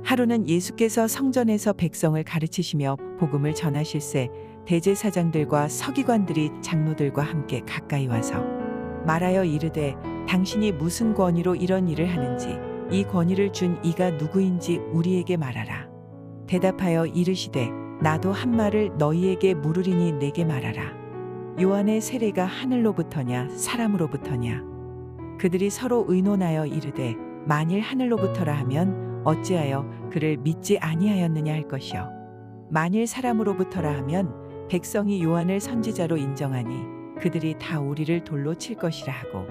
하루는 예수께서 성전에서 백성을 가르치시며 복음을 전하실새 대제사장들과 서기관들이 장로들과 함께 가까이 와서 말하여 이르되 당신이 무슨 권위로 이런 일을 하는지 이 권위를 준 이가 누구인지 우리에게 말하라. 대답하여 이르시되 나도 한 말을 너희에게 물으리니 내게 말하라. 요한의 세례가 하늘로부터냐 사람으로부터냐? 그들이 서로 의논하여 이르되 만일 하늘로부터라 하면 어찌하여 그를 믿지 아니하였느냐 할 것이요 만일 사람으로부터라 하면 백성이 요한을 선지자로 인정하니 그들이 다 우리를 돌로 칠 것이라 하고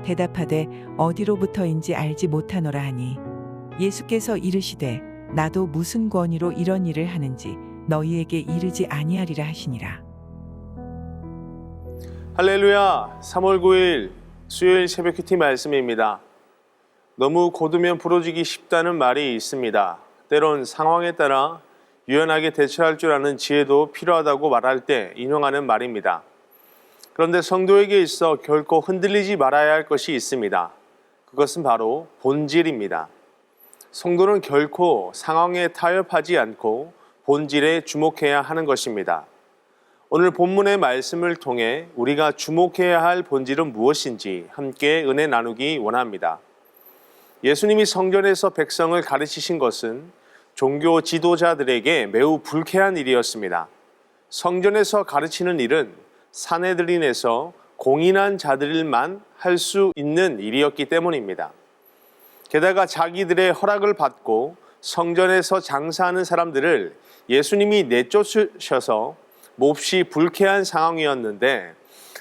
대답하되 어디로부터인지 알지 못하노라 하니 예수께서 이르시되 나도 무슨 권위로 이런 일을 하는지 너희에게 이르지 아니하리라 하시니라. 할렐루야. 3월 9일 수요일 새벽 큐티 말씀입니다. 너무 고두면 부러지기 쉽다는 말이 있습니다. 때론 상황에 따라 유연하게 대처할 줄 아는 지혜도 필요하다고 말할 때 인용하는 말입니다. 그런데 성도에게 있어 결코 흔들리지 말아야 할 것이 있습니다. 그것은 바로 본질입니다. 성도는 결코 상황에 타협하지 않고 본질에 주목해야 하는 것입니다. 오늘 본문의 말씀을 통해 우리가 주목해야 할 본질은 무엇인지 함께 은혜 나누기 원합니다. 예수님이 성전에서 백성을 가르치신 것은 종교 지도자들에게 매우 불쾌한 일이었습니다. 성전에서 가르치는 일은 산헤드린에서 공인한 자들만 할 수 있는 일이었기 때문입니다. 게다가 자기들의 허락을 받고 성전에서 장사하는 사람들을 예수님이 내쫓으셔서 몹시 불쾌한 상황이었는데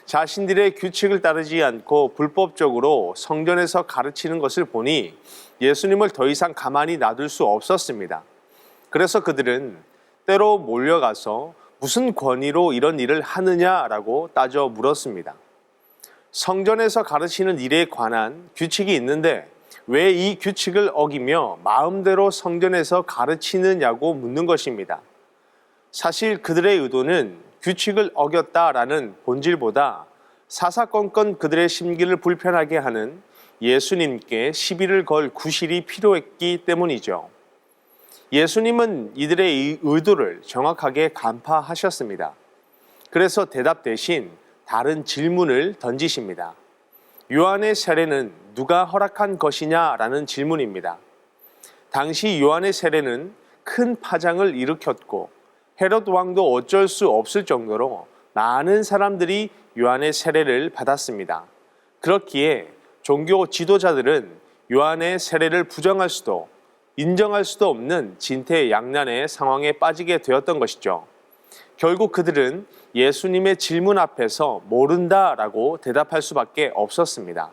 자신들의 규칙을 따르지 않고 불법적으로 성전에서 가르치는 것을 보니 예수님을 더 이상 가만히 놔둘 수 없었습니다. 그래서 그들은 때로 몰려가서 무슨 권위로 이런 일을 하느냐라고 따져 물었습니다. 성전에서 가르치는 일에 관한 규칙이 있는데 왜 이 규칙을 어기며 마음대로 성전에서 가르치느냐고 묻는 것입니다. 사실 그들의 의도는 규칙을 어겼다라는 본질보다 사사건건 그들의 심기를 불편하게 하는 예수님께 시비를 걸 구실이 필요했기 때문이죠. 예수님은 이들의 의도를 정확하게 간파하셨습니다. 그래서 대답 대신 다른 질문을 던지십니다. 요한의 세례는 누가 허락한 것이냐라는 질문입니다. 당시 요한의 세례는 큰 파장을 일으켰고 헤롯 왕도 어쩔 수 없을 정도로 많은 사람들이 요한의 세례를 받았습니다. 그렇기에 종교 지도자들은 요한의 세례를 부정할 수도 인정할 수도 없는 진퇴양난의 상황에 빠지게 되었던 것이죠. 결국 그들은 예수님의 질문 앞에서 모른다라고 대답할 수밖에 없었습니다.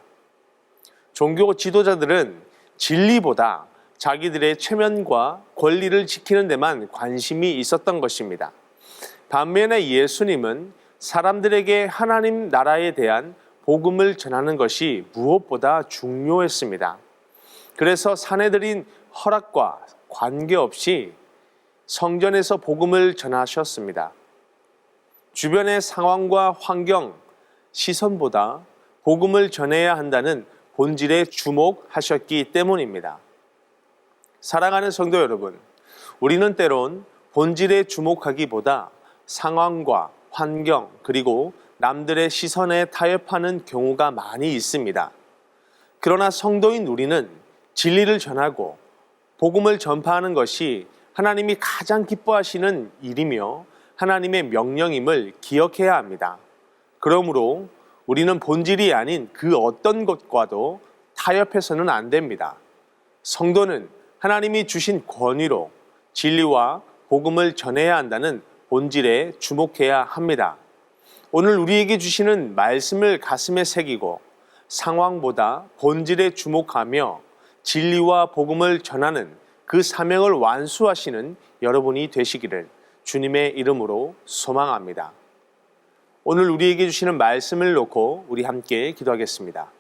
종교 지도자들은 진리보다 자기들의 체면과 권리를 지키는 데만 관심이 있었던 것입니다. 반면에 예수님은 사람들에게 하나님 나라에 대한 복음을 전하는 것이 무엇보다 중요했습니다. 그래서 산헤드린 허락과 관계없이 성전에서 복음을 전하셨습니다. 주변의 상황과 환경, 시선보다 복음을 전해야 한다는 본질에 주목하셨기 때문입니다. 사랑하는 성도 여러분, 우리는 때론 본질에 주목하기보다 상황과 환경 그리고 남들의 시선에 타협하는 경우가 많이 있습니다. 그러나 성도인 우리는 진리를 전하고 복음을 전파하는 것이 하나님이 가장 기뻐하시는 일이며 하나님의 명령임을 기억해야 합니다. 그러므로 우리는 본질이 아닌 그 어떤 것과도 타협해서는 안 됩니다. 성도는 하나님이 주신 권위로 진리와 복음을 전해야 한다는 본질에 주목해야 합니다. 오늘 우리에게 주시는 말씀을 가슴에 새기고 상황보다 본질에 주목하며 진리와 복음을 전하는 그 사명을 완수하시는 여러분이 되시기를 주님의 이름으로 소망합니다. 오늘 우리에게 주시는 말씀을 놓고 우리 함께 기도하겠습니다.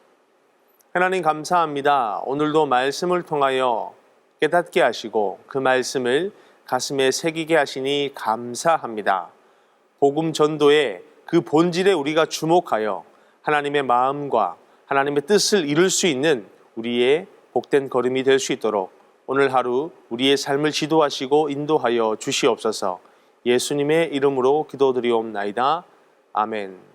하나님 감사합니다. 오늘도 말씀을 통하여 깨닫게 하시고 그 말씀을 가슴에 새기게 하시니 감사합니다. 복음 전도의 그 본질에 우리가 주목하여 하나님의 마음과 하나님의 뜻을 이룰 수 있는 우리의 복된 걸음이 될 수 있도록 오늘 하루 우리의 삶을 지도하시고 인도하여 주시옵소서. 예수님의 이름으로 기도드리옵나이다. 아멘.